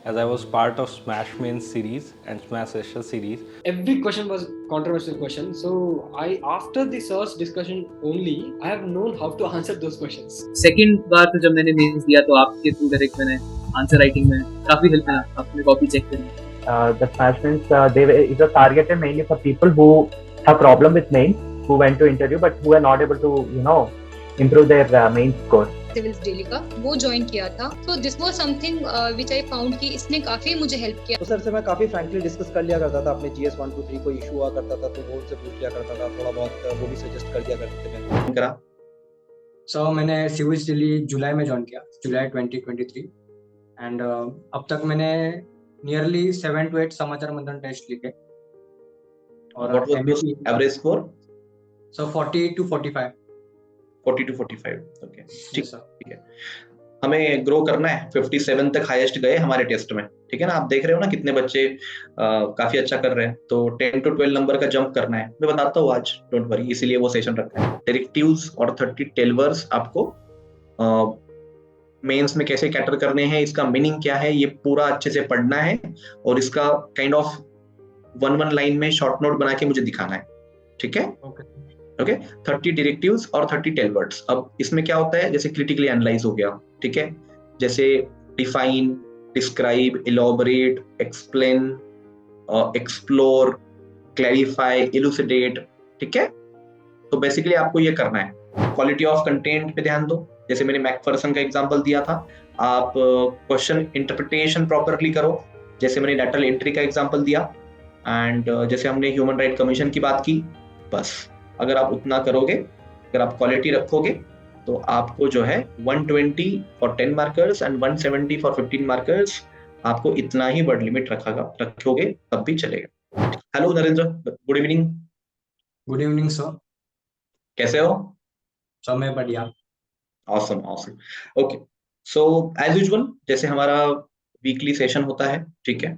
as I was part of Smash Main series and Smash Session series. Every question was controversial question, so after the search discussion only I have known how to answer those questions. Second बार तो जब मैंने mains दिया तो आपके through direct मैंने answer writing में काफी हेल्प मिला, आपने कॉपी चेक करी. The Smash Mains, it was targeted mainly for people who have problem with mains, who went to interview but who are not able to, improve their main score. Civils daily का वो join किया था. So this was something which I found कि इसने काफी मुझे help किया. तो सर से मैं काफी फ्रैंकली डिस्कस कर लिया करता था अपने GS 1 2 3 कोई इशू हुआ करता था तो वो उनसे पूछ लिया करता था, थोड़ा बहुत वो भी सजेस्ट कर दिया करते थे करा. सो मैंने सिविल्स दिल्ली जुलाई में ज्वाइन किया, जुलाई 2023 एंड अब तक मैंने नियरली 7 to 8 समाचार मंथन टेस्ट लिखे और average score so 40 to 45. 40 to 45. Okay, ठीक है. हमें ग्रो करना है, 57 तक हाईएस्ट गए हमारे टेस्ट में. ठीक है ना, आप देख रहे हो ना कितने बच्चे काफी अच्छा कर रहे हैं. तो 10 to 12 नंबर का जंप करना है, मैं बताता हूँ आज, डोंट वरी, इसीलिए वो सेशन रखा है. डायरेक्टिव्स और 30 टेलवर्स आपको मेंस में कैसे कैटर करने हैं, इसका मीनिंग क्या है, ये पूरा अच्छे से पढ़ना है और इसका काइंड ऑफ 1 लाइन में शॉर्ट नोट बना के मुझे दिखाना है. ठीक है, ओके. 30 डायरेक्टिव्स और 30 टेलवर्ड्स. अब इसमें क्या होता है, जैसे क्रिटिकली एनालाइज हो गया, ठीक है, जैसे define, describe, elaborate, explain, explore, clarify, elucidate. ठीक है, तो बेसिकली आपको ये करना है. क्वालिटी ऑफ कंटेंट पे ध्यान दो. जैसे मैंने मैकफर्सन का एग्जांपल दिया था, आप क्वेश्चन इंटरप्रिटेशन प्रॉपरली करो. जैसे मैंने लेटरल एंट्री का एग्जांपल दिया एंड जैसे हमने ह्यूमन राइट कमीशन की बात की, बस अगर आप उतना करोगे, अगर आप क्वालिटी रखोगे, तो आपको जो है 120 for 10 markers and 170 for 15 markers, आपको इतना ही वर्ड लिमिट रखोगे तब भी चलेगा. Hello Narendra, good evening. Good evening sir, कैसे हो? सर मैं बढ़िया. Awesome. Okay, so as usual जैसे हमारा वीकली सेशन होता है, ठीक है,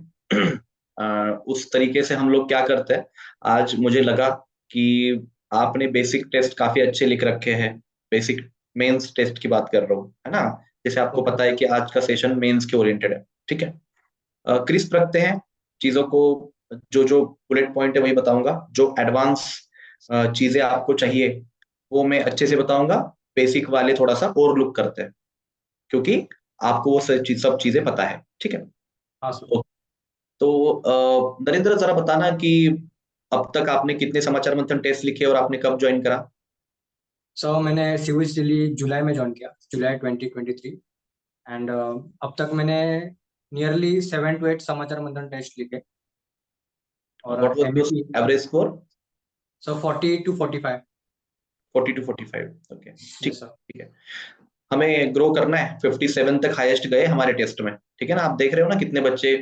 उस तरीके से हम लोग क्या करते हैं, आज मुझे लगा कि आपने बेसिक टेस्ट काफी अच्छे लिख रखे हैं. बेसिक मेंस टेस्ट की बात कर रहा हूँ, है ना. जैसे आपको पता है कि आज का सेशन मेंस के ओरिएंटेड है. ठीक है, क्रिस्प रखते हैं चीजों को. जो बुलेट पॉइंट है वही बताऊंगा. जो एडवांस चीजें आपको चाहिए वो मैं अच्छे से बताऊंगा. बेसिक वाले थोड़ा सा और लुक करते हैं, क्योंकि आपको वो सब चीजें पता है. ठीक है, तो नरेंद्र जरा बताना कि अब तक आपने कितने समाचार मंथन टेस्ट लिखे और आपने कब ज्वाइन करा? सो मैंने सिविल्स दिल्ली जुलाई में ज्वाइन किया, जुलाई 2023 एंड अब तक मैंने नियरली 7 to 8 समाचार मंथन टेस्ट लिखे और average score so 40 to 45. 40 to 45. Okay, ठीक है. हमें ग्रो करना है, 57 तक हाईएस्ट गए हमारे टेस्ट में. ठीक है ना, आप देख रहे हो ना कितने बच्चे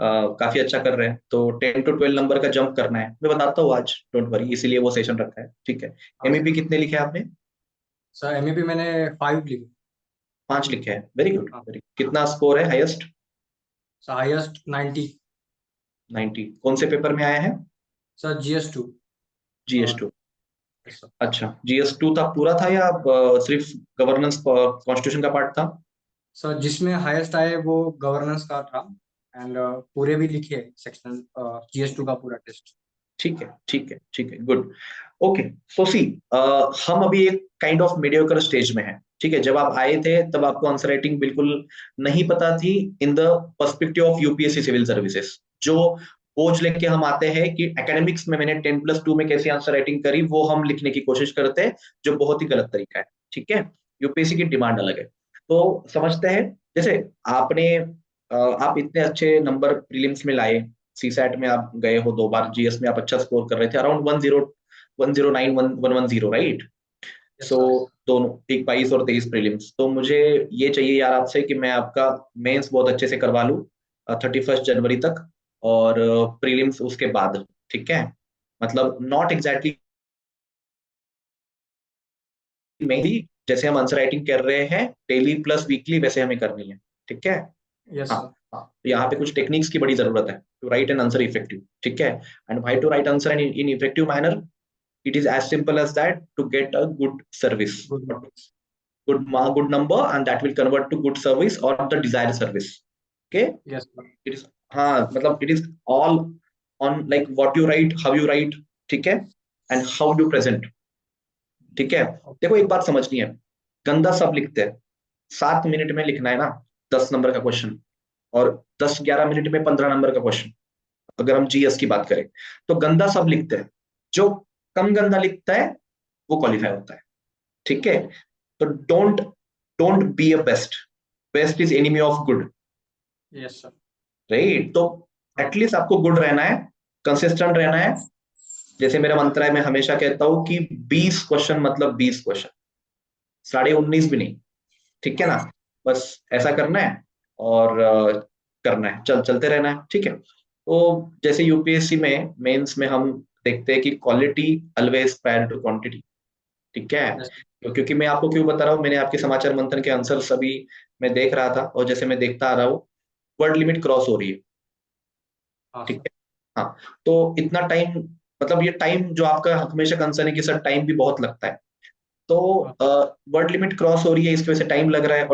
काफी अच्छा कर रहे हैं. तो 10 to 12 नंबर का जंप करना है, मैं बताता हूँ आज, डोंट वरी, इसीलिए वो सेशन रखा है. ठीक है, एमईपी कितने लिखे आपने? सर एमईपी मैंने 5 लिखे. 5 लिखे हैं, वेरी गुड. कितना स्कोर है हाईएस्ट? Sir highest 90. कौन से पेपर में आया है? Sir GS2. अच्छा, GS2 था, पूरा था या सिर्फ गवर्नेंस कॉन्स्टिट्यूशन का पार्ट था? सर जिसमें हाईएस्ट आए वो गवर्नेंस का था एंड पूरे भी लिखे सेक्शन GS2 का पूरा टेस्ट. ठीक है, गुड. ओके, सो सी, हम अभी एक काइंड ऑफ मीडियोकर स्टेज में हैं. ठीक है, जब आप आए थे तब आपको आंसर राइटिंग बिल्कुल नहीं पता थी in the perspective of UPSC civil services. जो बोझ लेके हम आते हैं कि एकेडमिक्स में मैंने 10+2 में कैसी आंसर राइटिंग करी, वो हम लिखने की कोशिश करते हैं, जो बहुत ही गलत तरीका है. ठीक है, यूपीएससी की डिमांड अलग है. तो समझते हैं, जैसे आप इतने अच्छे नंबर प्रीलिम्स में लाए, सीसैट में आप गए हो 2 बार, जीएस में आप अच्छा स्कोर कर रहे थे, अराउंड 109 110, राइट. सो दोनों 22 और 23 प्रीलिम्स. तो मुझे ये चाहिए यार आपसे कि मैं आपका मेंस बहुत अच्छे से करवा लूं 31 जनवरी तक और प्रीलिम्स उसके बाद. ठीक है, मतलब नॉट एग्जैक्टली मेनली जैसे हम आंसर राइटिंग कर रहे हैं डेली प्लस वीकली, वैसे हमें करनी है. ठीक है, हाँ, यहाँ पे कुछ टेक्निक्स की बड़ी जरूरत है to write an answer effective. ठीक है, and why to write answer in effective manner, it is as simple as that, to get a good service, good number, and that will convert to good service or the desired service. Okay, yes sir, it is, हाँ मतलब it is all on like what you right, how you right, ठीक है, and how you present, ठीक है। देखो एक बात समझनी है, गंदा सब लिखते हैं, 7 मिनट में लिखना है ना 10 नंबर का क्वेश्चन, और 10-11 मिनट में 15 नंबर का क्वेश्चन, अगर हम जीएस की बात करें तो गंदा सब लिखते हैं, जो कम गंदा लिखता है वो क्वालिफाई होता है, ठीक है। तो don't don't be a best, best is enemy of good, yes sir, right. तो एटलीस्ट आपको गुड रहना है, कंसिस्टेंट रहना है। जैसे मेरा मंत्र है, मैं हमेशा कहता हूं कि 20 क्वेश्चन मतलब 20 क्वेश्चन, 19.5 भी नहीं, ठीक है ना। बस ऐसा करना है और करना है, चलते रहना है, ठीक है। तो जैसे यूपीएससी में मेंस में हम देखते हैं कि quality always prior to quantity, ठीक है। यस क्योंकि मैं आपको क्यों बता रहा हूँ, मैंने आपके समाचार मंथन के आंसर सभी मैं देख रहा था, और जैसे मैं देखता आ रहा हूँ वर्ड लिमिट क्रॉस हो रही है, हाँ ठीक सर, है। हाँ, तो इतना टाइम, मतलब ये टाइम जो आपका हमेशा कंसर्न है कि सर टाइम भी बहुत लगता है, तो हाँ वर्ड लिमिट क्रॉस हो रही है, इसकी वजह से टाइम लग रहा है।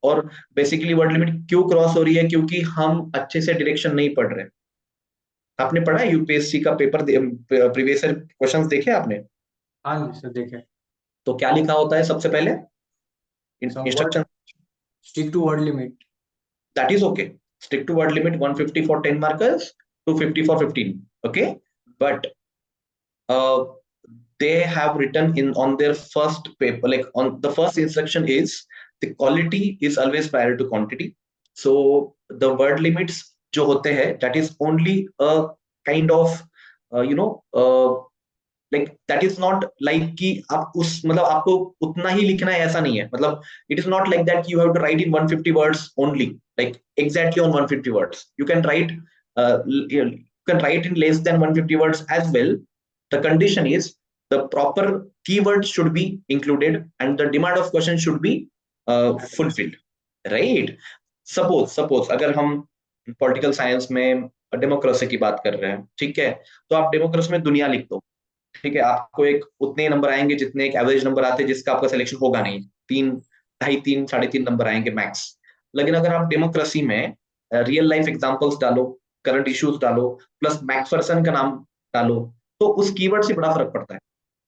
और बेसिकली वर्ड लिमिट क्यों क्रॉस हो रही है, क्योंकि हम अच्छे से डायरेक्शन नहीं पढ़ रहे। आपने पढ़ा है यूपीएससी का पेपर, प्रीवियस ईयर क्वेश्चंस देखे आपने? हाँ जी सर, देखे। तो क्या लिखा होता है सबसे पहले sir word, instruction? Stick to word limit. That is okay. Stick to word limit, 150 for 10 markers, 250 for 15. Okay, but uh, they have written in on their first paper, like on the first instruction is the quality is always prior to quantity. So the word limits जो होते हैं, that is only a kind of you know like that is not like कि आप उस मतलब आपको उतना ही लिखना है ऐसा नहीं है, मतलब it is not like that you have to write in 150 words only, like exactly on 150 words you can write, you can write in less than 150 words as well. The condition is the proper keyword should be included and the demand of question should be fulfilled, right? Suppose अगर हम political science में democracy की बात कर रहे हैं, ठीक है, तो आप डेमोक्रेसी में दुनिया लिख दो, ठीक है, आपको एक उतने नंबर आएंगे जितने एक एवरेज नंबर आते हैं जिसका आपका सिलेक्शन होगा नहीं, 3, 2.5, 3, 3.5 नंबर आएंगे मैक्स। लेकिन अगर आप डेमोक्रेसी में रियल लाइफ एग्जांपल्स डालो, करंट इश्यूज डालो, प्लस मैक्फरसन का नाम डालो, तो उस कीवर्ड से बड़ा फर्क पड़ता है,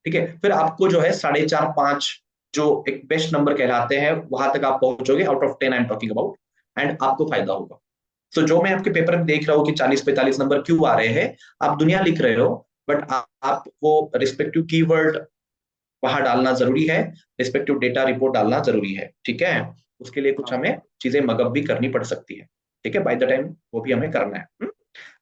ठीक है। फिर आपको जो है 4.5-5 जो एक बेस्ट नंबर कहलाते हैं वहां तक आप पहुंचोगे, out of 10 I am talking about, and आपको फायदा होगा। तो जो मैं आपके पेपर में देख रहा हूँ कि 40-45 नंबर क्यों आ रहे हैं, आप दुनिया लिख रहे हो, बट आप वो रिस्पेक्टिव कीवर्ड वहां डालना जरूरी है, रिस्पेक्टिव डेटा रिपोर्ट डालना जरूरी है, ठीक है। उसके लिए कुछ हमें चीजें मगअप भी करनी पड़ सकती है, ठीक है, बाय द टाइम वो भी हमें करना है।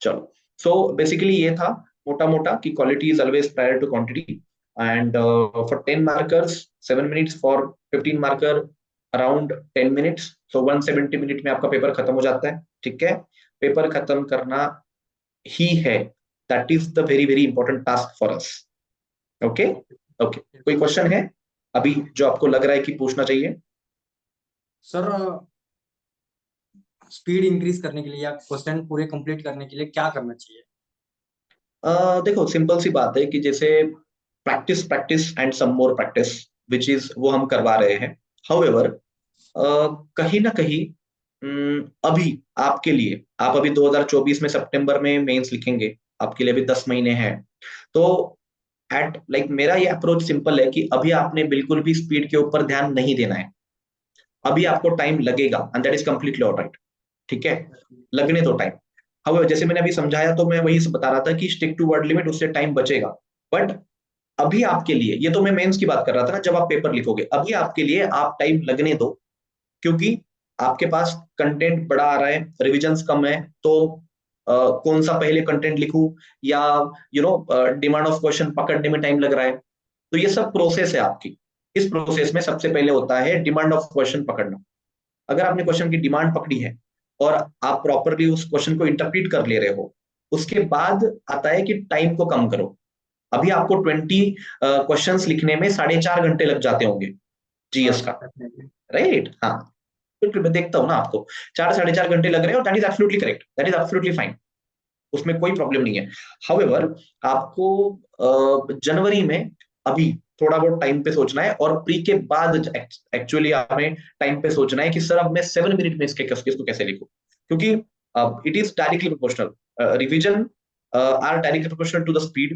चलो, सो बेसिकली ये था मोटा मोटा कि quality is always prior to quantity, and for 10 markers 7 minutes, for 15 marker around 10 minutes, so 170 minute में आपका पेपर खत्म हो जाता है, ठीक है। पेपर खत्म करना ही है, that is the very very important task for us, okay. Okay, कोई क्वेश्चन है अभी जो आपको लग रहा है कि पूछना चाहिए? सर स्पीड इंक्रीज करने के लिए या क्वेश्चन पूरे कंप्लीट करने के लिए क्या करना चाहिए? देखो सिंपल सी बात है कि जैसे practice practice and some more practice, which is वो हम करवा रहे हैं। हाउएवर कहीं ना कहीं अभी आपके लिए, आप अभी 2024 में सितंबर में मेंस लिखेंगे, आपके लिए अभी 10 महीने हैं, तो एट लाइक मेरा ये अप्रोच सिंपल है कि अभी आपने बिल्कुल भी स्पीड के ऊपर ध्यान नहीं देना है, अभी आपको टाइम लगेगा and that is completely alright, ठीक है, लगने दो टाइम। हाउएवर जैसे मैंने अभी समझाया, तो मैं वही बता रहा था कि स्टिक टू वर्ड लिमिट, उससे टाइम बचेगा, बट अभी आपके लिए, ये तो मैं मेंस की बात कर रहा था ना, जब आप पेपर लिखोगे, अभी आपके लिए आप टाइम लगने दो, क्योंकि आपके पास कंटेंट बड़ा आ रहा है, रिविजन्स कम है, तो कौन सा पहले कंटेंट लिखूं, या डिमांड ऑफ क्वेश्चन पकड़ने में टाइम लग रहा है, तो ये सब प्रोसेस है आपकी। इस प्रोसेस में सबसे पहले होता है डिमांड ऑफ क्वेश्चन पकड़ना। अगर आपने क्वेश्चन की डिमांड पकड़ी है और आप प्रॉपरली उस क्वेश्चन को इंटरप्रीट कर ले रहे हो, उसके बाद आता है कि टाइम को कम करो। अभी आपको 20 क्वेश्चंस लिखने में 4.5 घंटे लग जाते होंगे जीएस का, राइट? हाँ, बिल्कुल, मैं देखता हूँ ना आपको 4-4.5 घंटे लग रहे हैं, और that is absolutely correct, that is absolutely fine, उसमें कोई प्रॉब्लम नहीं है। हाउएवर आपको जनवरी में अभी थोड़ा बहुत टाइम पे सोचना है, और प्री के बाद एक्चुअली हमें टाइम पे सोचना है कि सर अब मैं 7 मिनट में इसको कैसे लिखूं, क्योंकि it is directly proportional, revision are directly proportional to the speed,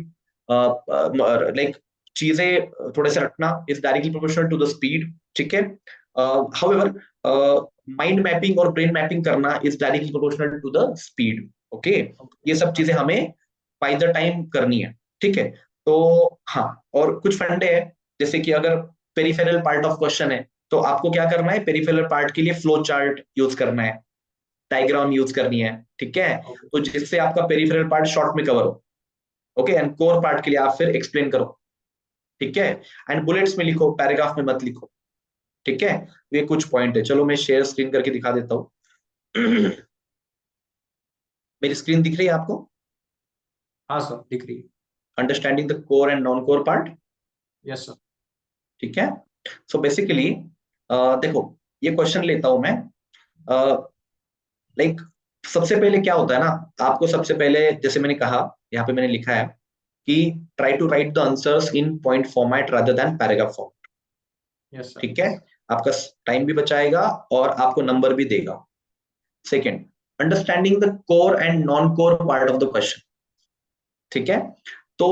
like चीजें थोड़े से रखना is directly proportional to the speed, ठीक है। हाउएवर माइंड मैपिंग और ब्रेन मैपिंग करना is directly proportional to the speed, okay. ये सब चीजें हमें बाय द टाइम करनी है, ठीक है। तो हाँ, और कुछ फंडे है, जैसे कि अगर पेरिफेरल पार्ट ऑफ क्वेश्चन है तो आपको क्या करना है, पेरिफेरल पार्ट के लिए फ्लो चार्ट यूज करना है, डायग्राम यूज करनी है, ठीक है। तो जिससे आपका पेरिफेरल पार्ट शॉर्ट में कवर हो, ओके। एंड कोर पार्ट के लिए आप फिर एक्सप्लेन करो, ठीक है। एंड बुलेट्स में लिखो, पैराग्राफ में मत लिखो, ठीक है। ये कुछ पॉइंट है। चलो मैं शेयर स्क्रीन करके दिखा देता हूँ। मेरी स्क्रीन दिख रही है आपको? हाँ सर, दिख रही है। Understanding the core and non core part, yes sir. ठीक है। सो बेसिकली देखो, ये क्वेश्चन लेता हूं मैं, लाइक सबसे पहले क्या होता है ना, आपको सबसे पहले जैसे मैंने कहा, यहाँ पे मैंने लिखा है कि try to write the answers in point format rather than paragraph format, yes sir. ठीक है। आपका टाइम भी बचाएगा और आपको नंबर भी देगा। Second, understanding the core and non core part of the question, ठीक है। तो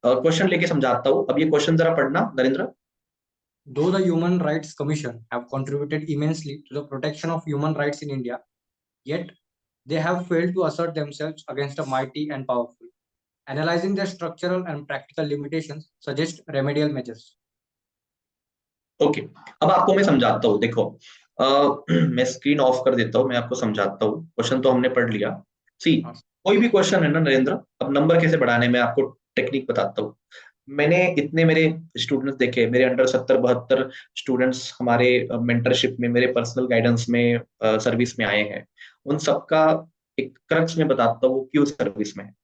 क्वेश्चन लेके समझाता हूं। अब ये क्वेश्चन जरा पढ़ना Narendra. Though the Human Rights Commission have contributed immensely to the protection of human rights in India, yet they have failed to assert themselves against the mighty and powerful. Analyzing their structural and practical limitations suggest remedial measures. Okay, अब आपको मैं समझाता हूँ। देखो, मैं screen of कर देता हूँ, मैं आपको समझाता हूँ। क्वेश्चन तो हमने पढ़ लिया। सी, कोई भी क्वेश्चन है ना नरेंद्र, अब नंबर कैसे बढ़ाने में आपको टेक्निक बताता हूँ। मैंने इतने मेरे स्टूडेंट्स देखे, मेरे अंडर 70-72 स्टूडेंट्स हमारे मेंटरशिप में, मेरे पर्सनल गाइडेंस में, सर्विस में आए हैं। उन सबका एक क्रक्स में बताता हूँ क्यों सर्विस में है।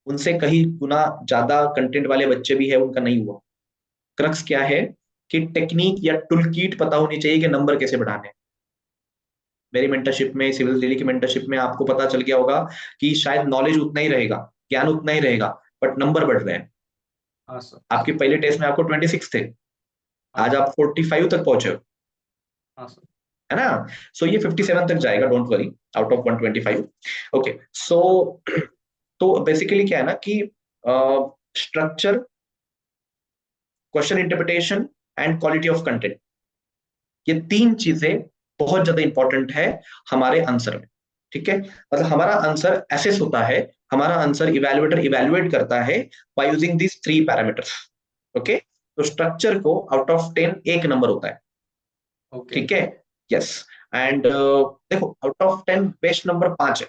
उनसे कहीं गुना ज्यादा कंटेंट वाले बच्चे भी है, उनका नहीं हुआ। क्रक्स क्या है कि टेक्निक या टूल किट पता होनी चाहिए कि नंबर कैसे बढ़ाने। मेरी मेंटरशिप में, सिविल दिल्ली की मेंटरशिप में आपको पता चल गया होगा कि शायद नॉलेज उतना ही रहेगा, ज्ञान उतना ही रहेगा, बट नंबर बढ़ रहे हैं। हाँ सर। आपके पहले टेस्ट में आपको 26 थे, आज आप 45 तक पहुंचे हो, हाँ सर। है ना। सो ये 57 तक जाएगा, don't worry, out of 125। Okay, so तो बेसिकली क्या है ना कि structure, question interpretation and quality of content, ये तीन चीजें बहुत ज्यादा इंपॉर्टेंट है हमारे आंसर में, ठीक है। मतलब हमारा आंसर एसेस होता है, हमारा आंसर इवैल्यूएटर इवैल्यूएट करता है by using these 3 parameters, okay. तो स्ट्रक्चर को आउट ऑफ 10 1 नंबर होता है, ओके। ठीक है। यस, एंड देखो आउट ऑफ 10 बेस्ट नंबर 5 है,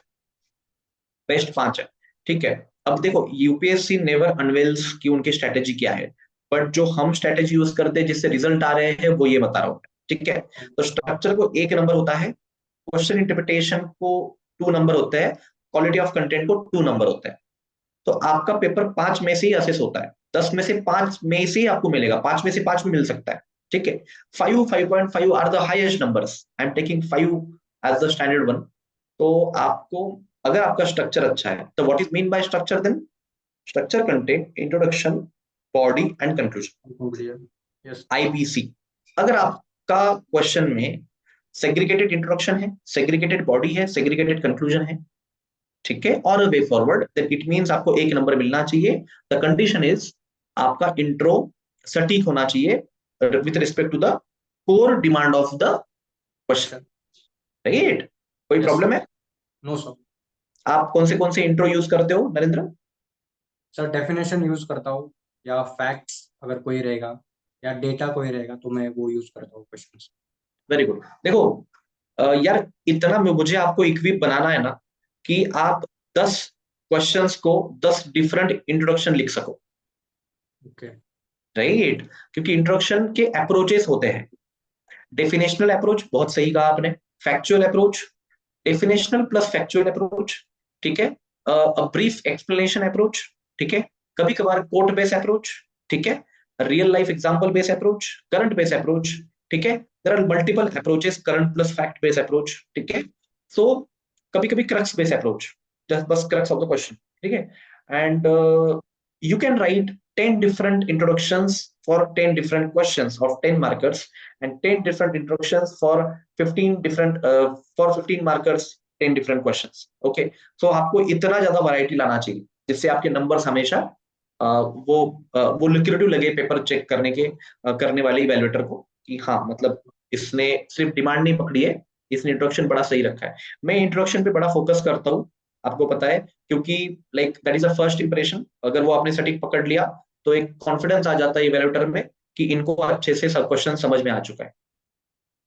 बेस्ट 5 है, ठीक है। अब देखो, यूपीएससी नेवर अनवेल्स कि उनकी स्ट्रेटेजी क्या है, बट जो हम स्ट्रेटेजी यूज करते हैं जिससे रिजल्ट आ रहे हैं वो ये बता रहा हूँ, ठीक है। तो स्ट्रक्चर को 1 नंबर होता है, क्वेश्चन इंटरप्रिटेशन को 2 नंबर होता है, क्वालिटी ऑफ कंटेंट को 2 नंबर होता है। तो आपका पेपर 5 में से ही असेस होता है, 10 में से 5 में से ही आपको मिलेगा, 5 में से 5 भी मिल सकता है, ठीक है। 5.5 are the highest numbers, I am taking 5 as the standard one. तो आपको, अगर आपका स्ट्रक्चर अच्छा है, तो what is mean by structure then? Structure, content, introduction, body and conclusion, yes. IBC. अगर आपका क्वेश्चन में सेग्रीगेटेड इंट्रोडक्शन है, सेग्रीगेटेड बॉडी है, सेग्रीगेटेड कंक्लूजन है, ठीक है, और way forward, then it means आपको 1 नंबर मिलना चाहिए। द कंडीशन इज आपका इंट्रो सटीक होना चाहिए with respect to the core demand of the question, right. कोई प्रॉब्लम है? No sir. आप कौन से इंट्रो यूज करते हो नरेंद्र? सर डेफिनेशन यूज करता हूँ, या फैक्ट्स अगर कोई रहेगा, या डेटा कोई रहेगा तो मैं वो यूज करता हूँ क्वेश्चंस। Very good. देखो यार, इतना मुझे आपको इक्विप बनाना है ना कि आप 10 क्वेश्चंस को 10 डिफरेंट इंट्रोडक्शन लिख सको, ओके। राइट। क्योंकि इंट्रोडक्शन के अप्रोचेस होते हैं। डेफिनेशनल अप्रोच, बहुत सही कहा आपने। Factual approach, definitional plus factual approach, ठीक है। ब्रीफ एक्सप्लेनेशन अप्रोच, ठीक है। कभी कभार कोट बेस्ड अप्रोच, ठीक है। Real life example based approach, current based approach, ठीक है। There are multiple approaches, current plus fact based approach, ठीक है। सो कभी कभी क्रक्स बेस्ड अप्रोच, जस्ट बस क्रक्स ऑफ द क्वेश्चन, ठीक है। And you can write 10 different introductions for 10 different questions of 10 markers and 10 different introductions for 15 different for 15 markers 10 different questions. Okay, so आपको इतना ज्यादा variety लाना चाहिए जिससे आपके नंबर्स हमेशा वो लुक्रेटिव लगे पेपर चेक करने वाले इवैल्यूएटर को कि हाँ मतलब इसने सिर्फ डिमांड नहीं पकड़ी है, इसने इंट्रोडक्शन बड़ा सही रखा है. मैं इंट्रोडक्शन पे बड़ा फोकस करता हूँ, आपको पता है, क्योंकि like that is a first impression. अगर वो आपने सटीक पकड़ लिया तो एक कॉन्फिडेंस आ जाता है इवैल्यूएटर में कि इनको अच्छे से सब क्वेश्चन समझ में आ चुका है.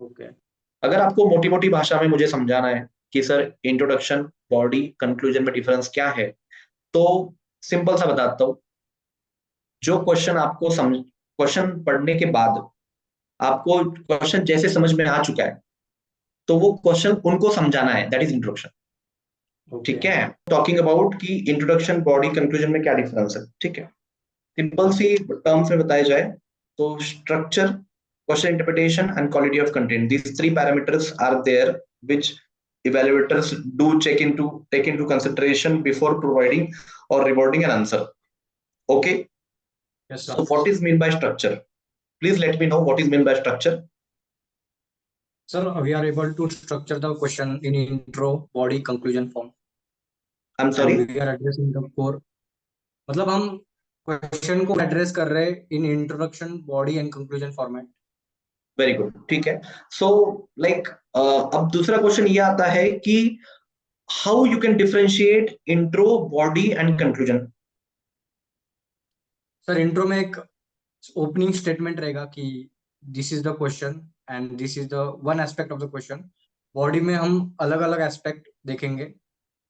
ओके. अगर आपको मोटी मोटी भाषा में मुझे समझाना है कि सर इंट्रोडक्शन, बॉडी, कंक्लूजन में डिफरेंस क्या है, तो सिंपल सा बताता हूँ. जो क्वेश्चन पढ़ने के बाद आपको क्वेश्चन जैसे समझ में आ चुका है तो वो क्वेश्चन उनको समझाना है, दैट इज इंट्रोडक्शन. ठीक है, टॉकिंग अबाउट कि इंट्रोडक्शन, बॉडी, कंक्लूजन में क्या डिफरेंस है. ठीक है, सिंपल सी टर्म्स में बताया जाए तो structure, question interpretation and quality of content, these three parameters are there which evaluators do take into consideration before providing or rewarding an answer. Okay. Yes, sir. So what is mean by structure? Please let me know what is mean by structure. Sir, we are able to structure the question in intro, body, conclusion form. I'm sorry. And we are addressing the core. मतलब हम question को address कर रहे हैं in introduction, body and conclusion format. Very good. ठीक है, so like अब दूसरा क्वेश्चन ये आता है कि how you can differentiate intro, body and conclusion. Sir, intro में एक ओपनिंग स्टेटमेंट रहेगा कि this is the question and this is the one aspect of the question. Body में हम अलग अलग एस्पेक्ट देखेंगे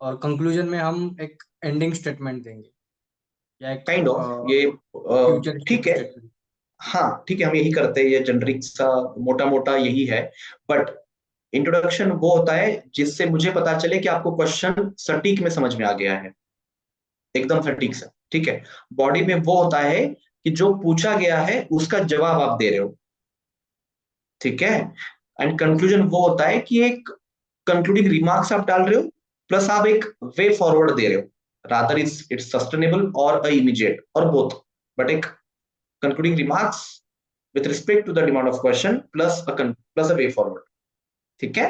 और कंक्लूजन में हम एक एंडिंग स्टेटमेंट देंगे या एक काइंड ऑफ ये ठीक है. हाँ ठीक है, हम यही करते हैं, ये जेनरिक सा मोटा मोटा यही है. बट इंट्रोडक्शन वो होता है जिससे मुझे पता चले कि आपको क्वेश्चन सटीक में समझ में आ गया है, एकदम सटीक से. ठीक है, बॉडी में वो होता है कि जो पूछा गया है उसका जवाब आप दे रहे हो. ठीक है, एंड कंक्लूजन वो होता है कि एक कंक्लूडिंग रिमार्क्स आप डाल रहे हो प्लस आप एक वे फॉरवर्ड दे रहे हो. रादर इट्स सस्टेनेबल और इमीडिएट और बोथ, बट एक concluding remarks with respect to the demand of question plus a way forward. ठीक है,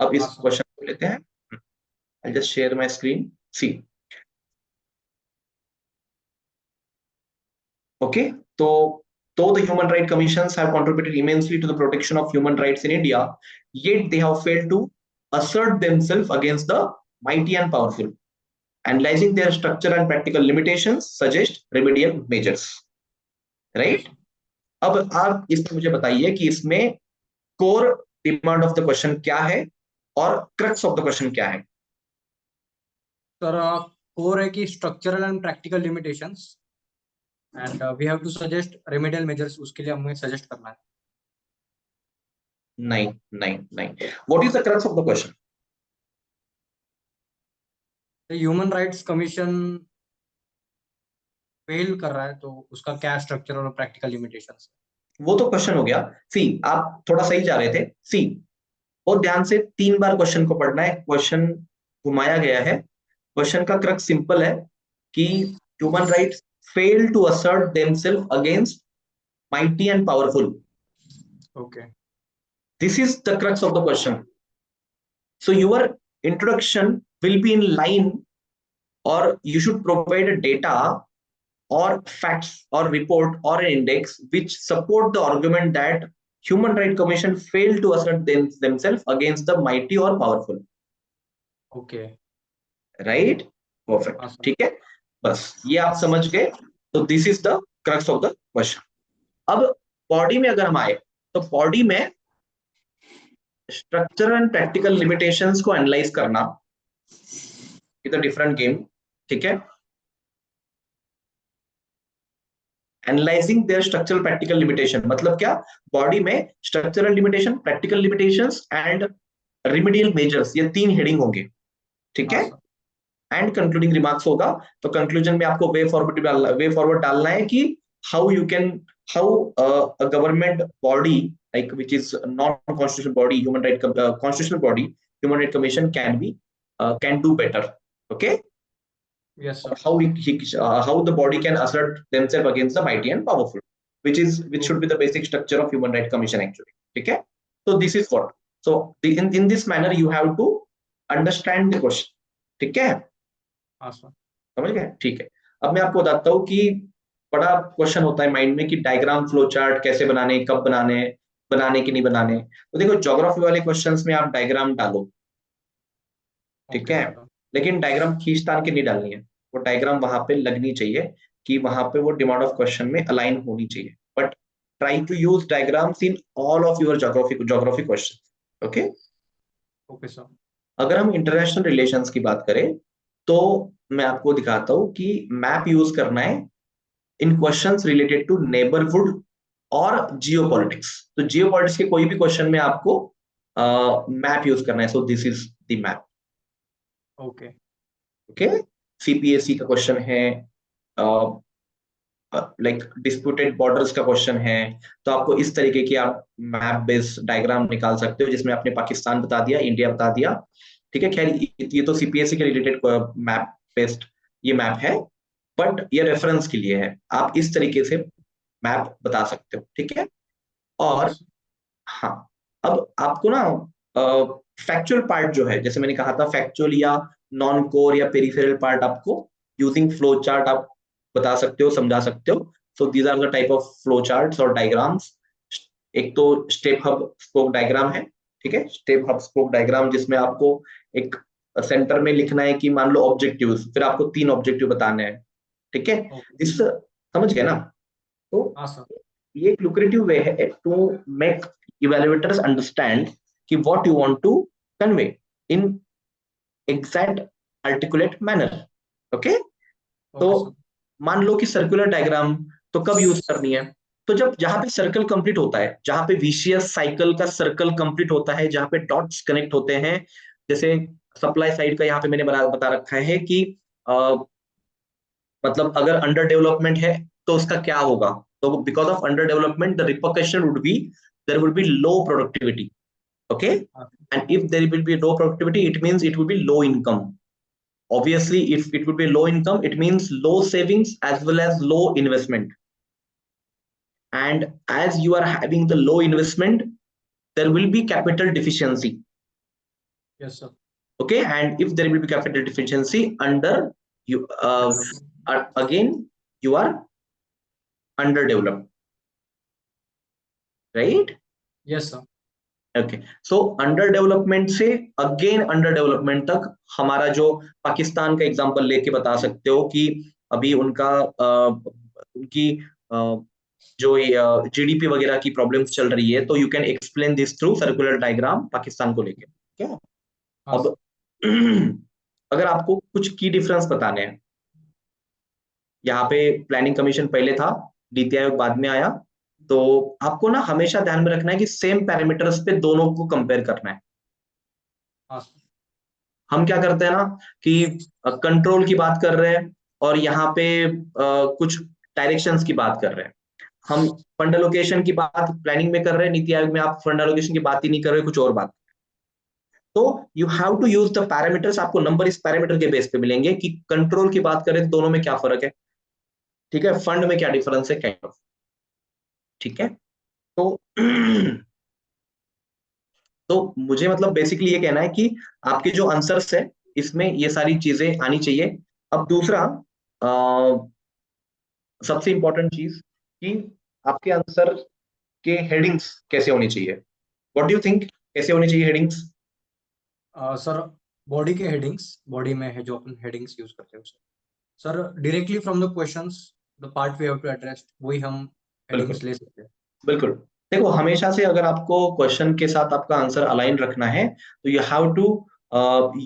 अब इस क्वेश्चन को लेते हैं. I'll just share my screen. See. Okay, so though the human rights commissions have contributed immensely to the protection of human rights in India, yet they have failed to assert themselves against the mighty and powerful. Analyzing their structure and practical limitations suggest remedial measures. Right. अब आप इसमें मुझे बताइए कि इसमें core demand of the question क्या है और क्रक्स ऑफ द क्वेश्चन क्या है. सर, कोर है कि structural and practical limitations and we have to suggest remedial measures. उसके लिए हमें सजेस्ट करना है. नहीं नहीं नहीं, what is the crux of the question? Human rights commission fail कर रहा है तो उसका क्या स्ट्रक्चर और प्रैक्टिकल लिमिटेशंस? वो तो क्वेश्चन हो गया. सी, आप थोड़ा सही जा रहे थे. सी, और ध्यान से 3 बार क्वेश्चन को पढ़ना है. क्वेश्चन घुमाया गया है. क्वेश्चन का क्रक्स सिंपल है कि human rights fail to assert themselves against mighty and powerful. Okay, this is the crux of the question. So your introduction will be in line और you should provide a data or facts or report or an index which support the argument that Human Rights Commission failed to assert themselves against the mighty or powerful. Okay, right, perfect. awesome. ठीक है, बस ये आप समझ गए. तो this is the crux of the question. अब body में अगर हम आए तो बॉडी में स्ट्रक्चर एंड प्रैक्टिकल लिमिटेशंस को एनालाइज करना इज अ डिफरेंट गेम. ठीक है, analysing their structural practical limitation मतलब क्या? बॉडी में structural limitation, practical limitations and remedial measures, ये 3 हेडिंग होंगे. ठीक है, एंड कंक्लूडिंग रिमार्क्स होगा. तो कंक्लूजन में आपको वे फॉरवर्ड डालना है कि how a government body like which is non constitutional body, human right constitutional body, human right commission can do better. Okay. Yes, sir. How the body can assert themselves against the mighty and powerful, which should be the basic structure of Human Rights Commission actually. Okay, so this is what. So in this manner you have to understand the question, ठीक है, हाँ sir. समझ गए, ठीक है। अब मैं आपको बताता हूँ कि बड़ा क्वेश्चन होता है माइंड में कि डायग्राम फ्लो चार्ट कैसे बनाने, कब बनाने, बनाने कि नहीं बनाने। तो देखो ज्योग्राफी वाले क्वेश्चंस में आप डायग्राम डालो, ठीक ओके है, सर। लेकिन डायग्राम खींचतान के नहीं डालनी है, वो डायग्राम वहां पे लगनी चाहिए कि वहां पे वो डिमांड ऑफ क्वेश्चन में अलाइन होनी चाहिए, but try to use diagrams in all of your geography question, okay. Okay sir. अगर हम इंटरनेशनल रिलेशंस की बात करें तो मैं आपको दिखाता हूं कि मैप यूज करना है इन क्वेश्चंस रिलेटेड टू नेबरहुड और जियोपॉलिटिक्स। तो जियोपॉलिटिक्स के कोई भी क्वेश्चन में आपको मैप यूज करना है, so this is the map, okay. Okay. CPSC का क्वेश्चन है, लाइक डिस्प्यूटेड बॉर्डर्स का क्वेश्चन है, तो आपको इस तरीके की आप मैप बेस्ड डायग्राम निकाल सकते हो जिसमें आपने पाकिस्तान बता दिया, इंडिया बता दिया, ठीक है। खैर ये तो सीपीएससी के रिलेटेड मैप बेस्ड ये मैप है, बट ये रेफरेंस के लिए है, आप इस तरीके से मैप बता सकते हो, ठीक है। और हाँ, अब आपको ना फैक्चुअल पार्ट जो है, जैसे मैंने कहा था फैक्चुअल या नॉन कोर या पेरिफेरल पार्ट आपको यूजिंग फ्लो चार्ट आप बता सकते हो, समझा सकते हो। So these are the type of flow charts और डायग्राम्स। एक तो स्टेप हब स्पोक डायग्राम है, ठीक है, स्टेप हब स्पोक डायग्राम जिसमें आपको एक सेंटर में लिखना है कि मान लो ऑब्जेक्टिव्स, फिर आपको 3 ऑब्जेक्टिव बताने हैं, ठीक है। इस समझ गए ना? तो हाँ सर। ये एक लुक्रेटिव वे है टू मेक इवैल्यूएटर्स अंडरस्टैंड कि what you want to convey in exact articulate manner, okay. तो मान लो कि सर्कुलर डायग्राम तो कब यूज करनी है? तो जब जहां पे सर्कल कंप्लीट होता है, जहां पे विशियस साइकिल का सर्कल कंप्लीट होता है, जहां पे डॉट्स कनेक्ट होते हैं, जैसे सप्लाई साइड का यहाँ पे मैंने बता रखा है कि मतलब अगर अंडर डेवलपमेंट है तो उसका क्या होगा, तो because of under development the repercussion would be there would be low productivity, okay, and if there will be low productivity it means it will be low income. Obviously if it would be low income it means low savings as well as low investment, and as you are having the low investment there will be capital deficiency. Yes sir. Okay, and if there will be capital deficiency under you again you are underdeveloped, right? Yes sir. Okay, so under development से again under development तक हमारा जो पाकिस्तान का example लेके बता सकते हो कि अभी उनका उनकी जो जीडीपी वगैरह की प्रॉब्लम्स चल रही है, तो you can explain this through circular diagram Pakistan को लेके, क्या। अब अगर आपको कुछ की डिफरेंस बताने हैं, यहाँ पे प्लानिंग कमीशन पहले था, नीति आयोग बाद में आया, तो आपको ना हमेशा ध्यान में रखना है कि सेम पैरामीटर्स पे दोनों को कंपेयर करना है। हम क्या करते हैं ना कि कंट्रोल की बात कर रहे हैं और यहाँ पे कुछ डायरेक्शंस की बात कर रहे हैं, हम फंड एलोकेशन की बात प्लानिंग में कर रहे हैं, नीति आयोग में आप फंड एलोकेशन की बात ही नहीं कर रहे, कुछ और बात। तो you have to use the parameters, आपको नंबर इस पैरामीटर के बेस पे मिलेंगे कि कंट्रोल की बात करें दोनों में क्या फर्क है, ठीक है, फंड में क्या डिफरेंस है, काइंड ऑफ, ठीक है। तो मुझे मतलब बेसिकली ये कहना है कि आपके जो आंसर्स है इसमें ये सारी चीजें आनी चाहिए। अब दूसरा सबसे इंपॉर्टेंट चीज कि आपके आंसर के हेडिंग्स कैसे होनी चाहिए। व्हाट डू यू थिंक, कैसे होनी चाहिए हेडिंग्स? सर बॉडी के हेडिंग्स, बॉडी में है जो अपन हेडिंग्स यूज करते हैं sir, directly from the questions the part we have to address वही हम हेडिंग्स ले सकते हैं। बिल्कुल, देखो हमेशा से अगर आपको क्वेश्चन के साथ आपका आंसर अलाइन रखना है तो you have to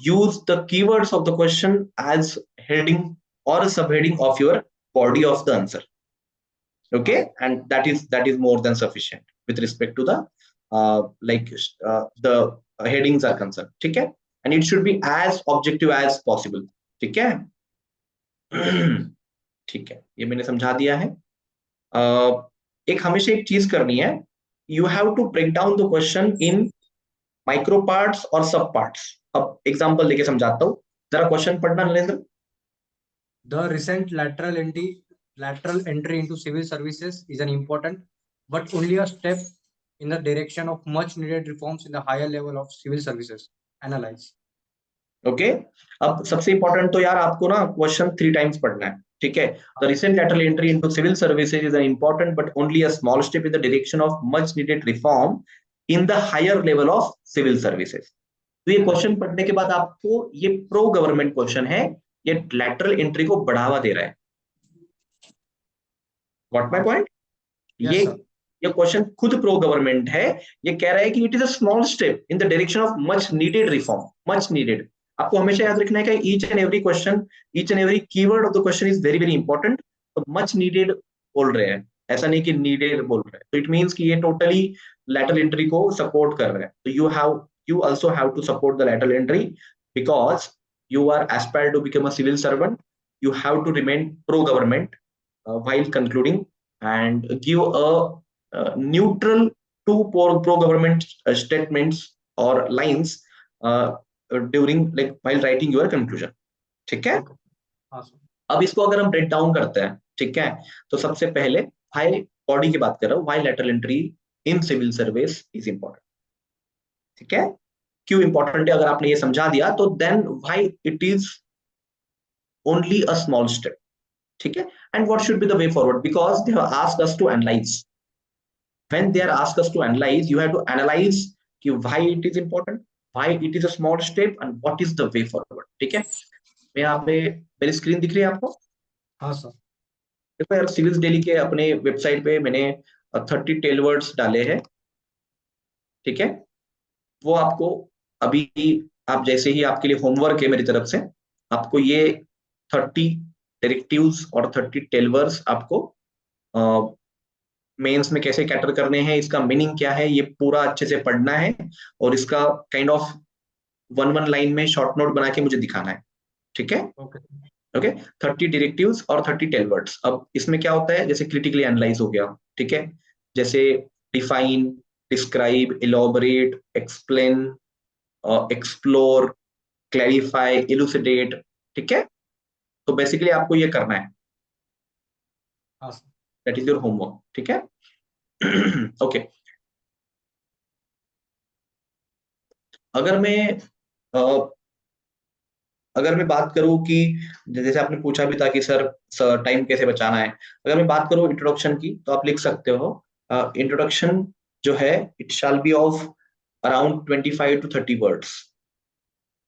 use the keywords of the question as heading और सब heading of your body of the answer, okay, and that is more than sufficient with respect to the the headings are concerned, ठीक है, and it should be as objective as possible, ठीक है। ठीक है, ये मैंने समझा दिया है। एक हमेशा एक चीज करनी है, you have to break down the question in micro parts और सब पार्ट्स। अब एग्जांपल लेके समझाता हूँ, जरा क्वेश्चन पढ़ना Narendra. The recent lateral entry into civil services is an important but only a step in the direction of much needed reforms in the higher level of civil services. Analyze. Okay अब सबसे important तो यार आपको ना question 3 times पढ़ना है, ठीक है। The recent lateral entry into civil services is an important but only a small step in the direction of much needed reform in the higher level of civil services. तो ये question पढ़ने के बाद आपको ये प्रो गवर्नमेंट क्वेश्चन है, ये lateral entry को बढ़ावा दे रहा है। Got my point? ये क्वेश्चन खुद प्रो गवर्नमेंट है, ये कह रहा है कि it is a small step in the direction of much needed reform. Much needed आपको हमेशा याद रखना है कि each and every question, each and every keyword of the question is very very important. तो मच नीडेड बोल रहे हैं, ऐसा नहीं कि नीडेड बोल रहे हैं। तो इट मीन्स कि ये टोटली लैटरल एंट्री को सपोर्ट कर रहे हैं। तो you also have to support the lateral entry because you are aspire to become a civil servant. You have to remain pro government while concluding and give a neutral to pro government statements or lines during like while writing your conclusion. ठीक है? अब इसको अगर हम break down करते हैं, ठीक है, तो सबसे पहले हाई बॉडी की बात कर रहा हूं, why lateral entry in civil service is important. ठीक है, क्यों इंपॉर्टेंट है अगर आपने ये समझा दिया तो then why it is only a small step. ठीक है, and what should be the way forward because they have asked us to analyze. When they are asked us to analyze you have to analyze कि why it is important, why it is a small step and what is the way forward. ठीक है, मैं यहाँ पे मेरी screen दिख रही है आपको? हाँ सर। देखो यार, सिविल्स डेली के अपने वेबसाइट पे मैंने 30 टेल वर्ड्स डाले हैं। ठीक है, वो आपको अभी आप जैसे ही आपके लिए होमवर्क है मेरी तरफ से, आपको ये 30 डायरेक्टिव्स और 30 टेल वर्ड्स आपको मेंस में कैसे कैटर करने हैं, इसका मीनिंग क्या है, ये पूरा अच्छे से पढ़ना है और इसका काइंड ऑफ 1 लाइन में शॉर्ट नोट बना के मुझे दिखाना है। ठीक है, ओके 30 डायरेक्टिव्स और 30 टेल वर्ड्स। अब इसमें क्या होता है, जैसे क्रिटिकली एनालाइज हो गया, ठीक है, जैसे define, describe, elaborate, explain, explore, clarify, elucidate. ठीक है, तो बेसिकली आपको ये करना है, दैट इज योर होमवर्क। ठीक है, ओके अगर मैं बात करूं कि जैसे आपने पूछा भी था कि सर टाइम कैसे बचाना है, अगर मैं बात करूं इंट्रोडक्शन की तो आप लिख सकते हो इंट्रोडक्शन जो है it shall be of around 25 to 30 words.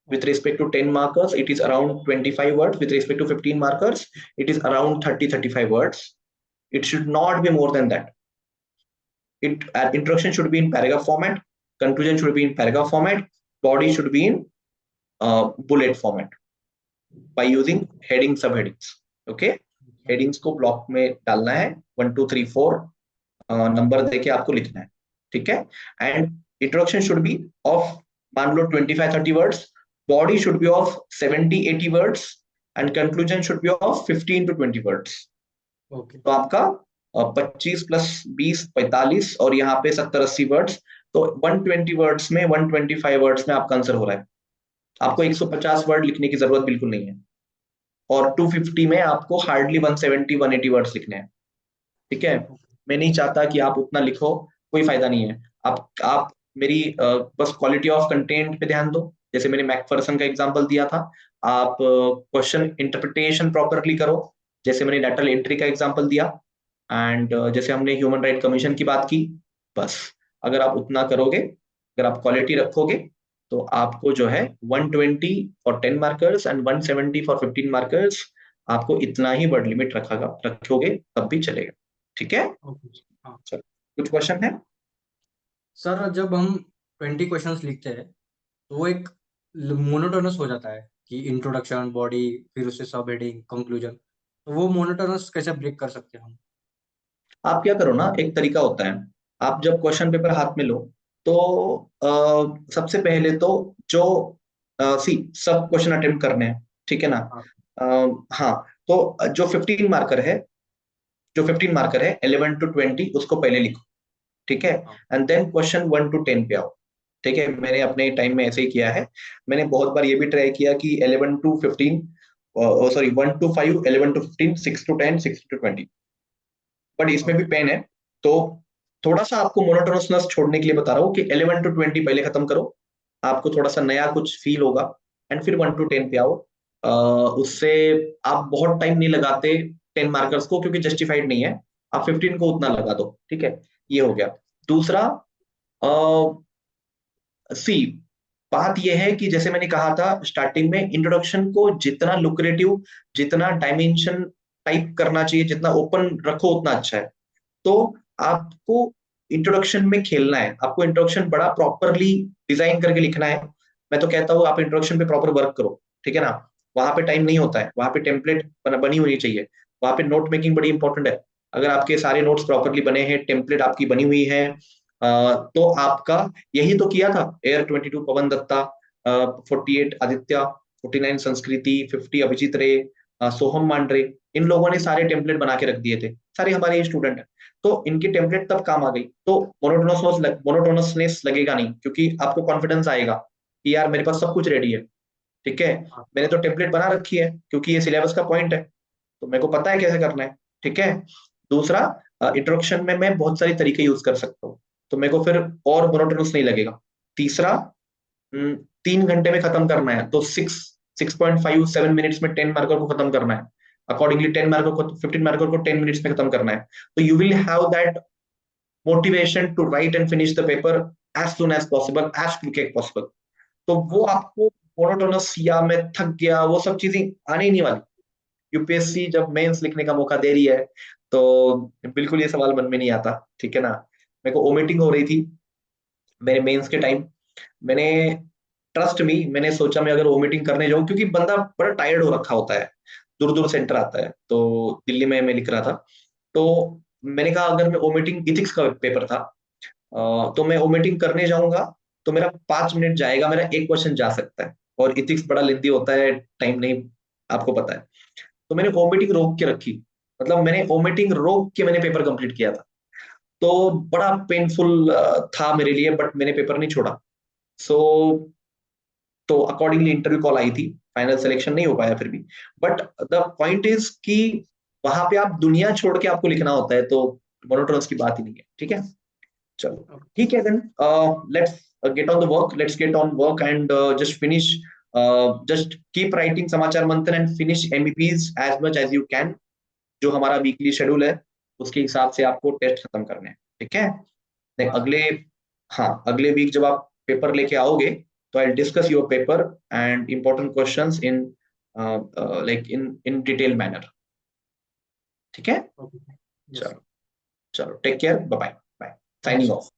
With respect to 10 markers, it is around 25 words. With respect to 15 markers, it is around 30-35 words. It should not be more than that. Introduction should be in paragraph format. Conclusion should be in paragraph format. Body should be in bullet format by using heading, subheadings. Okay, headings को block में डालना है, 1 2 3 4 number देके आपको लिखना है। ठीक है, and introduction should be of मान लो 25-30 words, body should be of 70-80 words and conclusion should be of 15 to 20 words. Okay. तो आपका 25 + 20 45 और यहाँ पे 70-80 वर्ड्स, तो 120 वर्ड्स में 125 वर्ड्स में आपका आंसर हो रहा है। आपको 150 वर्ड लिखने की जरूरत बिल्कुल नहीं है और 250 में आपको हार्डली 170-180 वर्ड्स लिखने हैं। ठीक है, मैं नहीं चाहता कि आप उतना लिखो, कोई फायदा नहीं है। आप मेरी बस क्वालिटी ऑफ कंटेंट पे ध्यान दो। जैसे मैंने मैकफर्सन का एग्जांपल दिया था, आप क्वेश्चन इंटरप्रिटेशन प्रॉपरली करो, जैसे मैंने लैटरल एंट्री का एग्जांपल दिया, एंड जैसे हमने ह्यूमन राइट कमीशन की बात की। बस अगर आप उतना करोगे, अगर आप क्वालिटी रखोगे, तो आपको जो है 120 for 10 markers and 170 for 15 markers, आपको इतना ही वर्ड लिमिट रखोगे तब भी चलेगा। ठीक है, चलो कुछ क्वेश्चन है सर? जब हम 20 क्वेश्चंस लिखते हैं तो वो एक मोनोटोनस हो जाता है कि इंट्रोडक्शन, बॉडी, फिर उससे सब हेडिंग, कंक्लूजन। तो वो मोनोटोनस कैसे ब्रेक कर सकते हैं हम? आप क्या करो ना, एक तरीका होता है, आप जब क्वेश्चन पेपर हाथ में लो तो सबसे पहले तो जो सब क्वेश्चन अटेम्प्ट करने हैं, ठीक है ना। हाँ, तो जो 15 मार्कर है 11 to 20 उसको पहले लिखो। ठीक है, एंड देन क्वेश्चन 1 to 10 पे आओ। ठीक है, मैंने अपने टाइम में ऐसे ही किया है। मैंने बहुत बार ये भी ट्राई किया कि 11 to 15 1 to 5, 11 to 15, 6 to 10, 6 to 20, but इसमें भी पेन है। तो थोड़ा सा आपको मोनोटोनसनेस छोड़ने के लिए बता रहा हूँ कि 11 to 20 पहले खत्म करो, आपको थोड़ा सा नया कुछ फील होगा। एंड फिर 1 to 10 पे आओ। उससे आप बहुत टाइम नहीं लगाते 10 मार्कर्स को, क्योंकि जस्टिफाइड नहीं है, आप 15 को उतना लगा दो, ठीक है। ये हो गया। दूसरा सी बात यह है कि जैसे मैंने कहा था स्टार्टिंग में, इंट्रोडक्शन को जितना लुक्रेटिव, जितना डायमेंशन टाइप करना चाहिए, जितना ओपन रखो उतना अच्छा है। तो आपको इंट्रोडक्शन में खेलना है, आपको इंट्रोडक्शन बड़ा प्रॉपरली डिजाइन करके लिखना है। मैं तो कहता हूँ आप इंट्रोडक्शन पे प्रॉपर वर्क करो, ठीक है ना। वहां पे टाइम नहीं होता है, वहां पे टेम्पलेट बनी होनी चाहिए, वहां पे नोट मेकिंग बड़ी इंपॉर्टेंट है। अगर आपके सारे नोट्स प्रॉपरली बने हैं, टेम्पलेट आपकी बनी हुई है, तो आपका यही तो किया था एयर 22 पवन दत्ता, 48 आदित्य, 49 संस्कृति, 50 अभिजीत रे, सोहम मांडरे, इन लोगों ने सारे टेम्पलेट बना के रख दिए थे, सारे हमारे स्टूडेंट हैं। तो इनकी टेम्पलेट तब काम आ गई, तो मोनोटोनसनेस लगेगा नहीं, क्योंकि आपको कॉन्फिडेंस आएगा कि यार मेरे पास सब कुछ रेडी है, ठीक है, मैंने तो टेम्पलेट बना रखी है, क्योंकि ये सिलेबस का पॉइंट है, तो मेरे को पता है कैसे करना है, ठीक है। दूसरा, इंट्रोडक्शन में मैं बहुत सारी तरीके यूज कर सकता हूँ, तो मेरे को फिर और मोनोटोनस नहीं लगेगा। तीसरा, 3 घंटे में खत्म करना है, तो 6.57 मिनट्स में 10 मार्कर को खत्म करना है। अकॉर्डिंगली 10 मार्कर को, 15 मार्कर को 10 मिनट्स में खत्म करना है। तो you will have that motivation to write and finish the paper as soon as possible, as quick as possible. तो वो आपको मोनोटोनस या मैं थक गया, वो सब चीजें आने ही नहीं वाली। यूपीएससी जब मेंस लिखने का मौका दे रही है, तो बिल्कुल ये सवाल मन में नहीं आता, ठीक है ना। मेरे को वोमिटिंग हो रही थी मेरे मेंस के टाइम, मैंने ट्रस्ट मी, मैंने सोचा मैं अगर वोमिटिंग करने जाऊं, क्योंकि बंदा बड़ा टायर्ड हो रखा होता है, दूर दूर सेंटर आता है, तो दिल्ली में मैं लिख रहा था, तो मैंने कहा अगर मैं वोमिटिंग, इथिक्स का पेपर था, तो मैं वोमिटिंग करने जाऊंगा तो मेरा 5 मिनट जाएगा, मेरा एक क्वेश्चन जा सकता है, और इथिक्स बड़ा लेंथी होता है, टाइम नहीं, आपको पता है। तो मैंने वोमिटिंग रोक के रखी, मतलब मैंने वोमिटिंग रोक के मैंने पेपर कंप्लीट किया था, तो बड़ा पेनफुल था मेरे लिए, बट मैंने पेपर नहीं छोड़ा। सो तो अकॉर्डिंगली इंटरव्यू कॉल आई थी, फाइनल सिलेक्शन नहीं हो पाया फिर भी, बट द पॉइंट इज कि वहां पे आप दुनिया छोड़ के आपको लिखना होता है, तो मोनोटोनस की बात ही नहीं है, ठीक है। चलो ठीक है, then let's get on the work, let's get on work and just finish, just keep writing Samachar Manthan and finish MEPs as much as you can. जो हमारा वीकली शेड्यूल है उसके हिसाब से आपको टेस्ट खत्म करने हैं, ठीक है। अगले, हाँ, अगले वीक जब आप पेपर लेके आओगे, तो I discuss your paper and important questions in like in detail manner, ठीक है। चलो चलो, take care, bye bye, signing of.